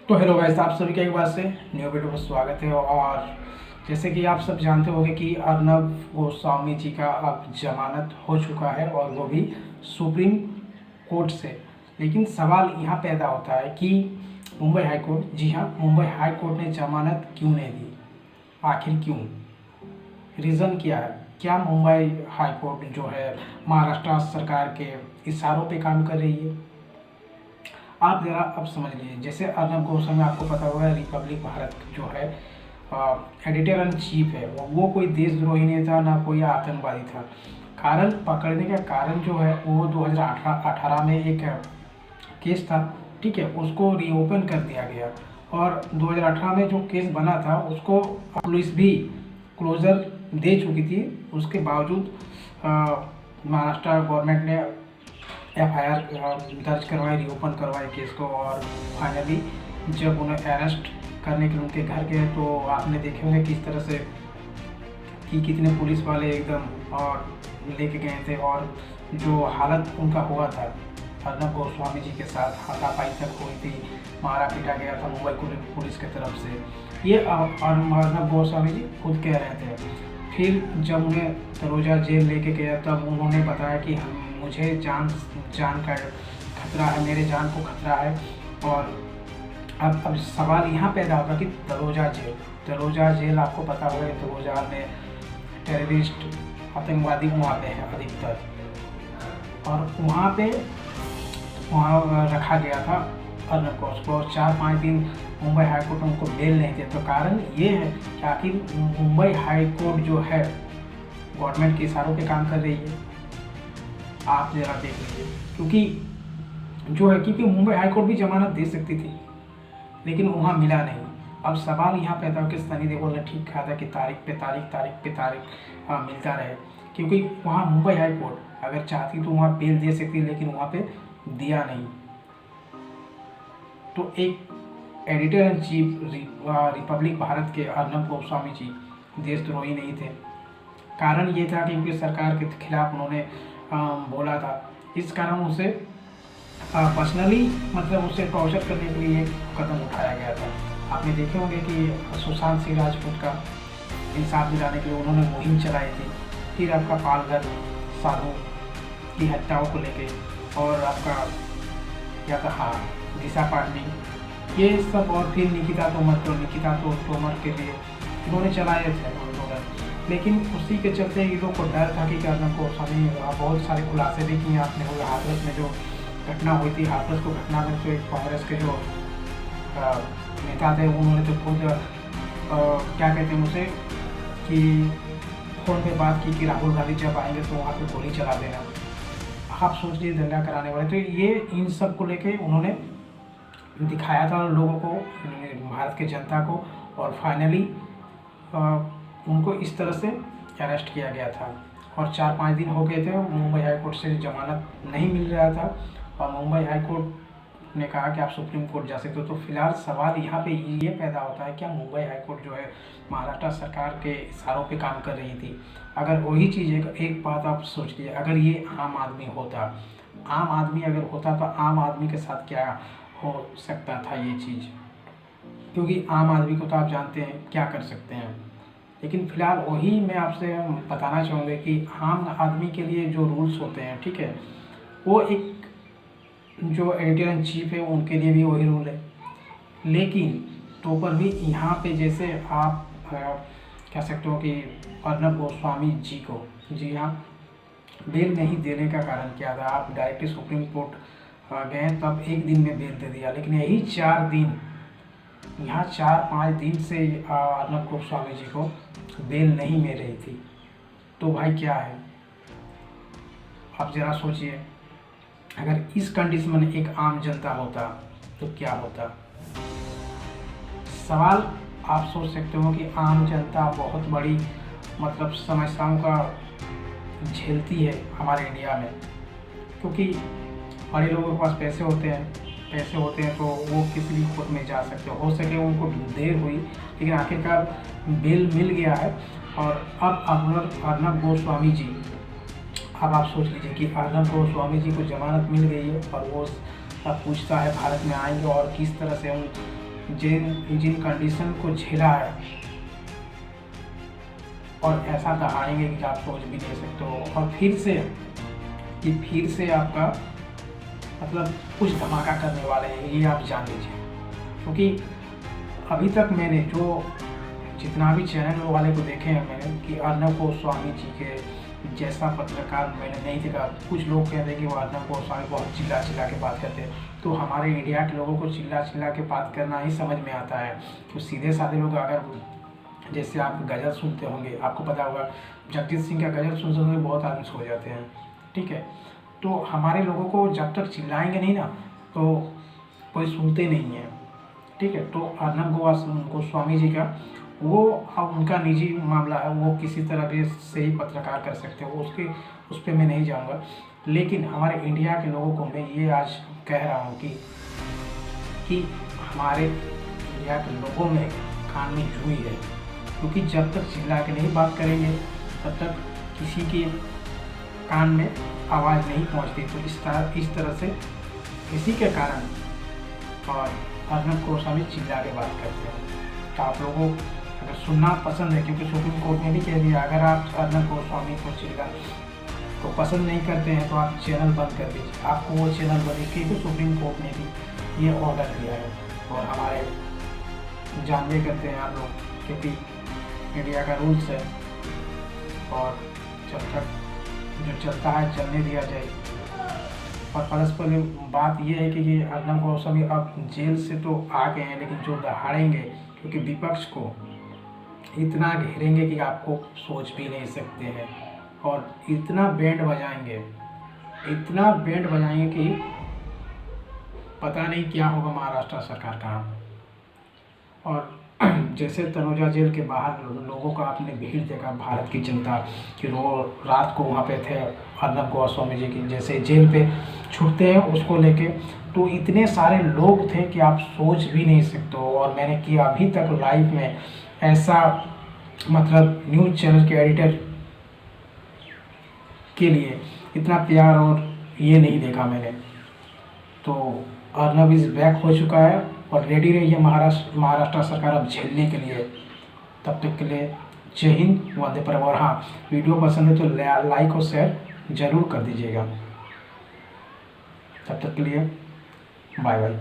तो hello guys, आप सभी का एक बार से न्यू वीडियो में स्वागत है। और जैसे कि आप सब जानते होंगे कि अर्नब गोस्वामी जी का अब जमानत हो चुका है और वो भी सुप्रीम कोर्ट से। लेकिन सवाल यहाँ पैदा होता है कि मुंबई हाई कोर्ट, जी हाँ, मुंबई हाई कोर्ट ने जमानत क्यों नहीं दी? आखिर क्यों? रीज़न क्या है? क्या मुंबई हाई कोर्ट जो है महाराष्ट्र सरकार के इशारों पे काम कर रही है? आप ज़रा अब समझ लीजिए। जैसे अर्नब गोस्वामी, आपको पता होगा, रिपब्लिक भारत जो है एडिटर इन चीफ है, वो कोई देशद्रोही नहीं था, ना कोई आतंकवादी था। कारण पकड़ने का कारण जो है वो 2018 में एक केस था, ठीक है, उसको रीओपन कर दिया गया। और 2018 में जो केस बना था उसको पुलिस भी क्लोजर दे चुकी थी। उसके बावजूद महाराष्ट्र गवर्नमेंट ने एफआईआर दर्ज करवाई, रीओपन करवाई केस को। और फाइनली जब उन्हें अरेस्ट करने के लिए उनके घर गए तो आपने देखे होंगे किस तरह से कि कितने पुलिस वाले एकदम और लेके गए थे। और जो हालत उनका हुआ था अर्नब गोस्वामी जी के साथ, हाथापाई तक हुई थी, मारा पीटा गया था मुंबई पुलिस की तरफ से। ये अर्नब गोस्वामी जी खुद कह रहे थे। फिर जब उन्हें तलोजा जेल लेके गया तब उन्होंने बताया कि मुझे जान का खतरा है, मेरे जान को खतरा है। और अब सवाल यहाँ पैदा होगा कि तलोजा जेल आपको पता होगा, तलोजा में टेररिस्ट आतंकवादी वहाँ पे हैं अधिकतर। और वहाँ रखा गया था अर्नब को। 4-5 दिन मुंबई हाई कोर्ट उनको बेल नहीं दिया। तो कारण ये है कि आखिर मुंबई हाई कोर्ट जो है गवर्नमेंट के इशारों पे काम कर रही है। आप जरा देख लीजिए, क्योंकि मुंबई हाई कोर्ट भी जमानत दे सकती थी लेकिन वहाँ मिला नहीं। अब सवाल यहाँ पैदा हो कि सनी देओल ने ठीक कहा था कि तारीख पे तारीख मिलता रहे, क्योंकि वहाँ मुंबई हाई कोर्ट अगर चाहती तो वहाँ बेल दे सकती, लेकिन वहाँ पे दिया नहीं। तो एक editor in chief Republic Bharat के अर्नब गोस्वामी जी देशद्रोही नहीं थे। कारण ये था कि उनकी सरकार के खिलाफ उन्होंने बोला था। इस कारण उसे पर्सनली मतलब उसे टॉर्चर करने के लिए एक कदम उठाया गया था। आपने देखे होंगे कि सुशांत सिंह राजपूत का इंसाफ दिलाने के लिए उन्होंने मुहिम चलाई थी। फिर आपका पालघर साधु की हत्याओं को लेके, और आपका क्या था, हाँ, दिशा पाटनी, ये सब। और फिर निकिता तोमर के लिए उन्होंने चलाए थे आंदोलन। लेकिन उसी के चलते इन लोग को डर था कि अर्नब गोस्वामी बहुत सारे खुलासे भी किए। आपने होगा हाथरस में जो घटना हुई थी, हाथरस को घटना में तो एक कांग्रेस के जो नेता थे उन्होंने तो खुद क्या कहते हैं उसे कि फ़ोन पे बात की कि राहुल गांधी जब आएंगे तो वहाँ पे गोली चला देना। आप सोच लीजिए, दंगा कराने वाले। तो ये इन सब को लेके उन्होंने दिखाया था लोगों को, भारत की जनता को। और फाइनली उनको इस तरह से अरेस्ट किया गया था। और 4-5 दिन हो गए थे, मुंबई हाई कोर्ट से जमानत नहीं मिल रहा था। और मुंबई हाई कोर्ट ने कहा कि आप सुप्रीम कोर्ट जा सकते हो। तो फिलहाल सवाल यहाँ पे ये पैदा होता है, क्या मुंबई हाई कोर्ट जो है महाराष्ट्र सरकार के इशारों पे काम कर रही थी? अगर वही चीज़, एक बात आप सोचिए, अगर ये आम आदमी अगर होता तो आम आदमी के साथ क्या हो सकता था ये चीज़? क्योंकि आम आदमी को तो आप जानते हैं क्या कर सकते हैं। लेकिन फिलहाल वही मैं आपसे बताना चाहूँगा कि आम आदमी के लिए जो रूल्स होते हैं, ठीक है, वो एक जो एडिटर इन चीफ है उनके लिए भी वही रूल है। लेकिन तो पर भी यहाँ पे जैसे आप कह सकते हो कि अर्नब गोस्वामी जी को, जी हाँ, बेल नहीं देने का कारण क्या था? आप डायरेक्टली सुप्रीम कोर्ट गए तब एक दिन में बेल दे दिया, लेकिन यही 4 दिन, यहाँ 4-5 दिन से अर्नब गोस्वामी जी को बेल नहीं मिल रही थी। तो भाई क्या है? आप ज़रा सोचिए, अगर इस कंडीशन में एक आम जनता होता तो क्या होता? सवाल आप सोच सकते हो कि आम जनता बहुत बड़ी मतलब समस्याओं का झेलती है हमारे इंडिया में, क्योंकि बड़े लोगों के पास पैसे होते हैं तो वो किसी भी कोर्ट में जा सकते हो सके उनको देर हुई, लेकिन आखिरकार बेल मिल गया है। और अब अर्नब गोस्वामी जी, अब आप सोच लीजिए कि अर्नब गोस्वामी जी को जमानत मिल गई है और वो पूछता है भारत में आएंगे और किस तरह से जिन जिन कंडीशन को झेला है, और ऐसा दहाड़ेंगे कि आप सोच भी नहीं सकते हो। और फिर से आपका मतलब कुछ धमाका करने वाले हैं, ये आप जान लीजिए। क्योंकि अभी तक मैंने जो जितना भी चैनल वाले को देखे हैं मैंने, कि अर्नब गोस्वामी जी के जैसा पत्रकार मैंने नहीं देखा। कुछ लोग कहते हैं कि वो अर्नब गोस्वामी बहुत चिल्ला चिल्ला के बात करते हैं, तो हमारे इंडिया के लोगों को चिल्ला चिल्ला के बात करना ही समझ में आता है। तो सीधे साधे लोग, अगर जैसे आप गज़ल सुनते होंगे, आपको पता होगा जगजीत सिंह का गज़ल सुन सुन के बहुत आदमी सो जाते हैं, ठीक है। तो हमारे लोगों को जब तक चिल्लाएंगे नहीं ना, तो कोई सुनते नहीं है, ठीक है। तो अर्नब गोस्वामी जी का वो अब उनका निजी मामला है, वो किसी तरह भी से ही पत्रकार कर सकते हो, उस पर मैं नहीं जाऊँगा। लेकिन हमारे इंडिया के लोगों को मैं ये आज कह रहा हूँ कि हमारे इंडिया के लोगों में कान में जूई है। क्योंकि जब तक चिल्ला के नहीं बात करेंगे, तब तक किसी के कान में आवाज़ नहीं पहुँचती। तो इस तरह से इसी के कारण और अर्नब गोस्वामी चिल्ला के बात करते हैं। तो आप लोगों को अगर सुनना पसंद है, क्योंकि सुप्रीम कोर्ट ने भी कह दिया, अगर आप अर्नब गोस्वामी को चिल्ला तो पसंद नहीं करते हैं तो आप चैनल बंद कर दीजिए। आपको वो चैनल बंद, क्योंकि सुप्रीम कोर्ट ने भी ये ऑर्डर दिया है। और हमारे जानते करते हैं आप लोग, क्योंकि इंडिया का रूल्स है, और जब तक जो चलता है चलने दिया जाए। और परस्पर बात यह है कि अर्नब गोस्वामी अब जेल से तो आ गए हैं, लेकिन जो दहाड़ेंगे, क्योंकि विपक्ष को इतना घेरेंगे कि आपको सोच भी नहीं सकते हैं। और इतना बैंड बजाएंगे कि पता नहीं क्या होगा महाराष्ट्र सरकार का। और जैसे तनुजा जेल के बाहर लोगों का आपने भीड़ देखा, भारत की जनता कि रात को वहाँ पे थे अर्नब गोस्वामी जी की, जैसे जेल पे छूटते हैं उसको लेके, तो इतने सारे लोग थे कि आप सोच भी नहीं सकते हो। और मैंने किया अभी तक लाइव में ऐसा, मतलब न्यूज़ चैनल के एडिटर के लिए इतना प्यार और ये नहीं देखा मैंने। तो अर्नब इज बैक हो चुका है और रेडी रही है महाराष्ट्र सरकार अब झेलने के लिए। तब तक के लिए जय हिंद, वंदे मातरम। और हाँ, वीडियो पसंद है तो लाइक और शेयर ज़रूर कर दीजिएगा। तब तक के लिए बाय बाय।